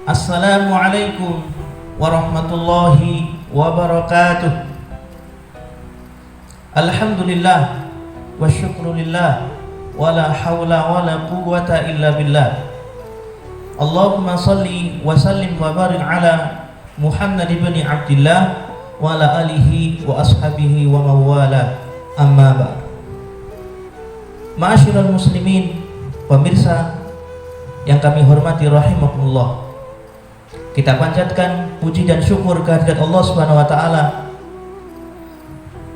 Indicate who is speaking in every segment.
Speaker 1: Assalamualaikum warahmatullahi wabarakatuh. Alhamdulillah wa syukrulillah wa la hawla wa la quwwata illa billah. Allahumma salli wa sallim wa barik ala Muhammad ibn Abdillah wa ala alihi wa ashabihi wa mawala, amma ba'd. Ma'asyiral muslimin, pemirsa yang kami hormati rahimakumullah, kita panjatkan puji dan syukur kehadirat Allah Subhanahu wa taala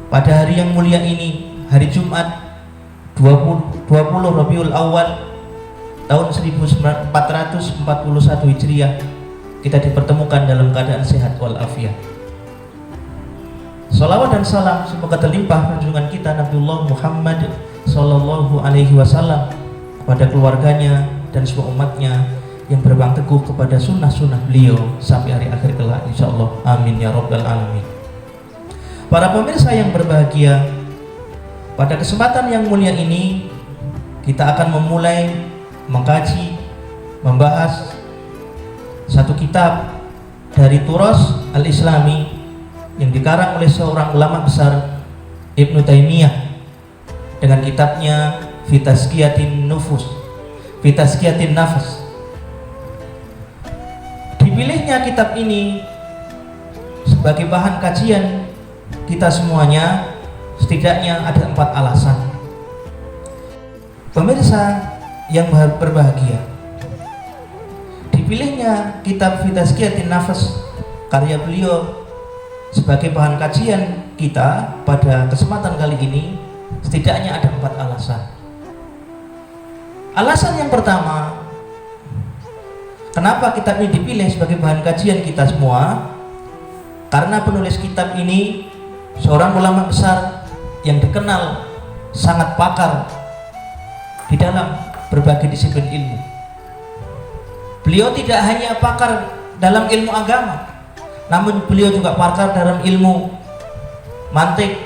Speaker 1: pada hari yang mulia ini, hari Jumat 20 Rabiul Awal tahun 1441 Hijriah. Kita dipertemukan dalam keadaan sehat walafiat. Salawat dan salam semoga terlimpah junjungan kita Nabiullah Muhammad sallallahu alaihi wasallam kepada keluarganya dan semua umatnya yang berpegang teguh kepada sunnah-sunnah beliau sampai hari akhir kelak, insyaallah. Amin ya rabbal alamin. Para pemirsa yang berbahagia, pada kesempatan yang mulia ini kita akan memulai mengkaji, membahas satu kitab dari Turas al-Islami yang dikarang oleh seorang ulama besar, Ibnu Taimiyah, dengan kitabnya Fi Tazkiyatin Nafs. Dipilihnya kitab ini sebagai bahan kajian kita semuanya setidaknya ada 4 alasan. Pemirsa yang berbahagia, dipilihnya kitab Fi Tazkiyatin Nafs karya beliau sebagai bahan kajian kita pada kesempatan kali ini setidaknya ada 4 alasan. Alasan yang pertama, kenapa kitab ini dipilih sebagai bahan kajian kita semua? Karena penulis kitab ini seorang ulama besar yang dikenal sangat pakar di dalam berbagai disiplin ilmu. Beliau tidak hanya pakar dalam ilmu agama, namun beliau juga pakar dalam ilmu mantik,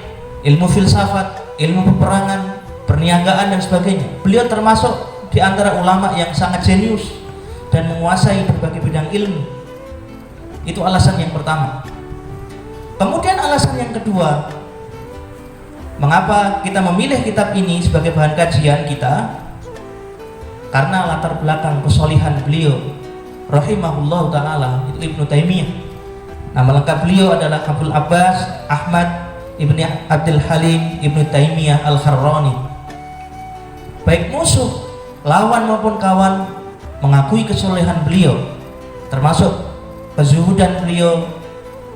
Speaker 1: ilmu filsafat, ilmu peperangan, perniagaan dan sebagainya. Beliau termasuk di antara ulama yang sangat jenius dan menguasai berbagai bidang ilmu. Itu alasan yang pertama. Kemudian alasan yang kedua, mengapa kita memilih kitab ini sebagai bahan kajian kita? Karena latar belakang kesolihan beliau rahimahullah ta'ala, Ibnu Taimiyah. Nama lengkap beliau adalah Abdul Abbas Ahmad Ibni Abdul Halim Ibnu Taimiyah Al-Harrani. Baik musuh, lawan maupun kawan mengakui kesolehan beliau, termasuk kezuhudan beliau,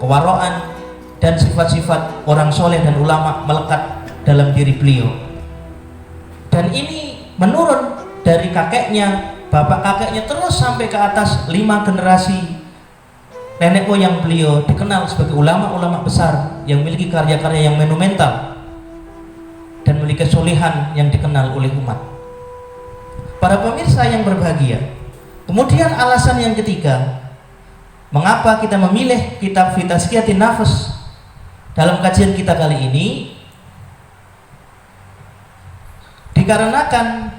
Speaker 1: kewaraan dan sifat-sifat orang soleh dan ulama melekat dalam diri beliau. Dan ini menurun dari kakeknya, bapak kakeknya, terus sampai ke atas 5 generasi nenek moyang beliau, dikenal sebagai ulama-ulama besar yang memiliki karya-karya yang monumental dan memiliki kesolehan yang dikenal oleh umat. Para pemirsa yang berbahagia, kemudian alasan yang ketiga, mengapa kita memilih kitab Fi Tazkiyatin Nafs dalam kajian kita kali ini? Dikarenakan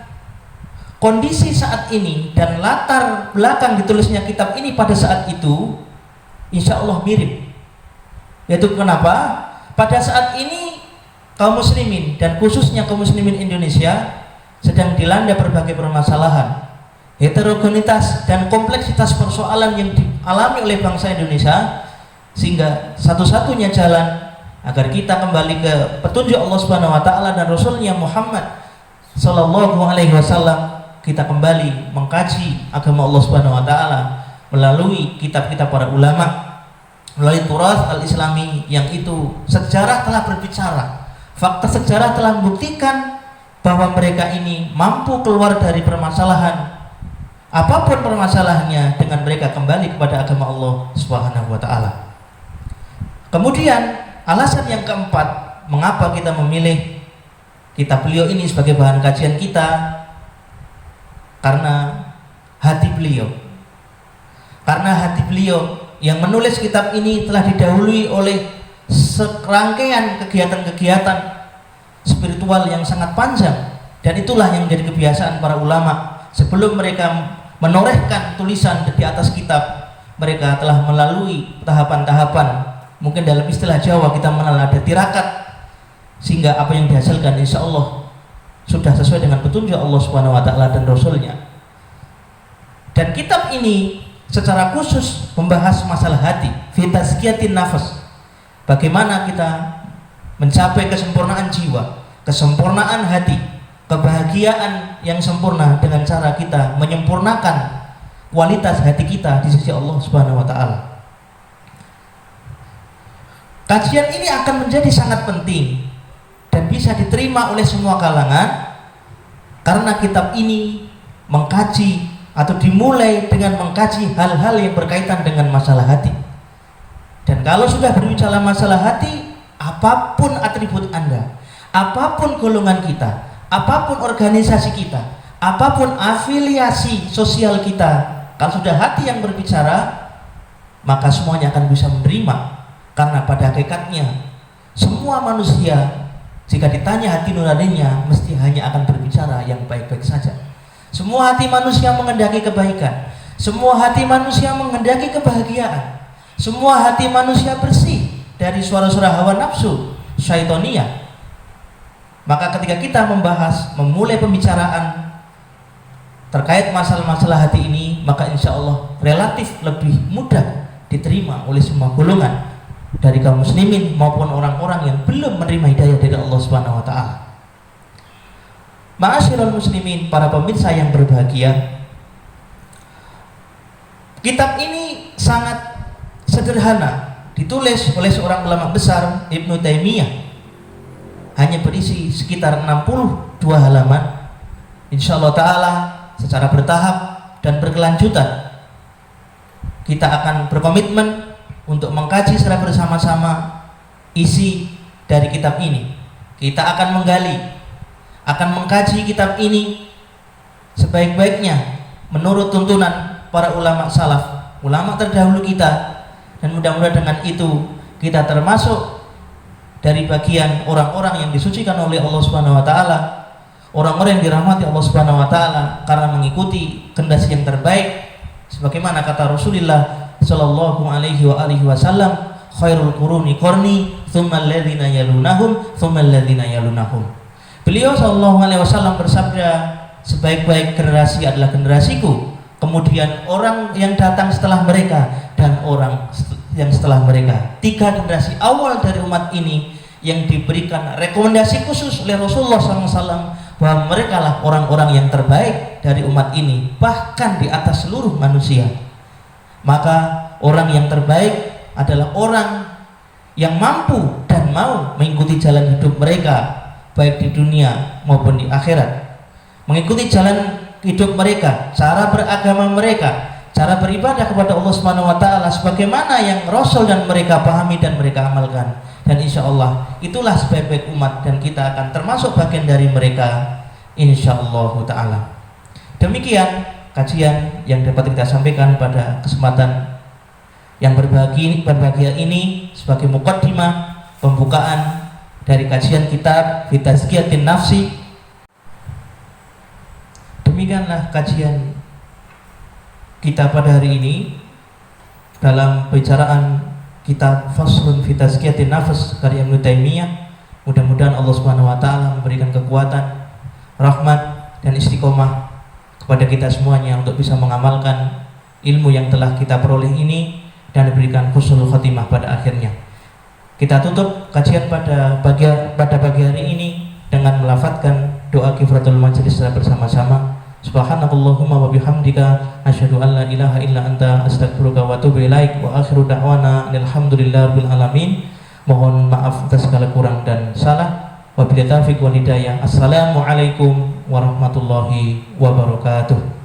Speaker 1: kondisi saat ini dan latar belakang ditulisnya kitab ini pada saat itu insya Allah mirip. Yaitu kenapa? Pada saat ini kaum muslimin dan khususnya kaum muslimin Indonesia sedang dilanda berbagai permasalahan, heterogenitas dan kompleksitas persoalan yang dialami oleh bangsa Indonesia, sehingga satu-satunya jalan agar kita kembali ke petunjuk Allah Subhanahu wa taala dan Rasulnya Muhammad sallallahu alaihi wasallam, kita kembali mengkaji agama Allah Subhanahu wa taala melalui kitab-kitab para ulama, melalui Turas al-Islami yang itu sejarah telah berbicara, fakta sejarah telah membuktikan bahwa mereka ini mampu keluar dari permasalahan apapun permasalahannya dengan mereka kembali kepada agama Allah Subhanahu wa taala. Kemudian alasan yang keempat, mengapa kita memilih kitab beliau ini sebagai bahan kajian kita? Karena hati beliau. Karena hati beliau yang menulis kitab ini telah didahului oleh serangkaian kegiatan-kegiatan spiritual yang sangat panjang, dan itulah yang menjadi kebiasaan para ulama sebelum mereka menorehkan tulisan di atas kitab mereka telah melalui tahapan-tahapan, mungkin dalam istilah Jawa kita mengenal ada tirakat, sehingga apa yang dihasilkan insya Allah sudah sesuai dengan petunjuk Allah Subhanahu wa Ta'ala dan Rasulnya. Dan kitab ini secara khusus membahas masalah hati, fi tazkiyatin nafas, bagaimana kita mencapai kesempurnaan jiwa, kesempurnaan hati, kebahagiaan yang sempurna dengan cara kita menyempurnakan kualitas hati kita di sisi Allah Subhanahu wa Ta'ala. Kajian ini akan menjadi sangat penting dan bisa diterima oleh semua kalangan karena kitab ini mengkaji atau dimulai dengan mengkaji hal-hal yang berkaitan dengan masalah hati. Dan kalau sudah berbicara masalah hati, apapun atribut Anda, apapun golongan kita, apapun organisasi kita, apapun afiliasi sosial kita, kalau sudah hati yang berbicara, maka semuanya akan bisa menerima. Karena pada hakikatnya semua manusia jika ditanya hati nuraninya mesti hanya akan berbicara yang baik-baik saja. Semua hati manusia menghendaki kebaikan, semua hati manusia menghendaki kebahagiaan, semua hati manusia bersih dari suara-suara hawa nafsu syaitoniyah. Maka ketika kita memulai pembicaraan terkait masalah-masalah hati ini, maka insya Allah relatif lebih mudah diterima oleh semua golongan dari kaum muslimin maupun orang-orang yang belum menerima hidayah dari Allah Subhanahu wa Ta'ala. Ma'asyiral muslimin, para pemirsa yang berbahagia, kitab ini sangat sederhana, ditulis oleh seorang ulama besar, Ibnu Taimiyah, hanya berisi sekitar 62 halaman. Insyaallah ta'ala secara bertahap dan berkelanjutan kita akan berkomitmen untuk mengkaji secara bersama-sama isi dari kitab ini. Kita akan mengkaji kitab ini sebaik-baiknya menurut tuntunan para ulama salaf, ulama terdahulu kita, dan mudah-mudahan dengan itu kita termasuk dari bagian orang-orang yang disucikan oleh Allah Subhanahu wa Ta'ala, orang-orang yang dirahmati Allah Subhanahu wa Ta'ala karena mengikuti kendasi yang terbaik, sebagaimana kata Rasulullah sallallahu alaihi wasallam, khairul quruni qarni tsumma alladziina yalunahum tsumma alladziina yalunahum. Beliau sallallahu alaihi wasallam bersabda, sebaik-baik generasi adalah generasiku, kemudian orang yang datang setelah mereka, dan orang yang setelah mereka. 3 generasi awal dari umat ini yang diberikan rekomendasi khusus oleh Rasulullah SAW bahwa mereka lah orang-orang yang terbaik dari umat ini, bahkan di atas seluruh manusia. Maka orang yang terbaik adalah orang yang mampu dan mau mengikuti jalan hidup mereka baik di dunia maupun di akhirat, mengikuti jalan hidup mereka, cara beragama mereka, cara beribadah kepada Allah Subhanahu wa Ta'ala sebagaimana yang Rasul dan mereka pahami dan mereka amalkan. Dan insya Allah itulah sebaik-baik umat, dan kita akan termasuk bagian dari mereka insya Allah Ta'ala. Demikian kajian yang dapat kita sampaikan pada kesempatan yang berbahagia ini sebagai muqaddimah pembukaan dari kajian kitab fi tazkiyatin nafsi. Demikianlah kajian kita pada hari ini dalam pembicaraan kitab Faslun fi tazkiyatin nafs karya Ibnu Taimiyah. Mudah-mudahan Allah Subhanahu wa Ta'ala memberikan kekuatan, rahmat dan istiqomah kepada kita semuanya untuk bisa mengamalkan ilmu yang telah kita peroleh ini dan diberikan husnul khotimah pada akhirnya. Kita tutup kajian pada pagi hari ini dengan melafadzkan doa kifaratul majelis secara bersama-sama. Subhanakallahumma wa bihamdika asyhadu an la ilaha illa anta astaghfiruka wa atubu ilaik, wa akhiru da'wana alhamdulillahirabbil alamin. Mohon maaf atas segala kurang dan salah. Wabillahi taufiq wal hidayah. Assalamualaikum warahmatullahi wabarakatuh.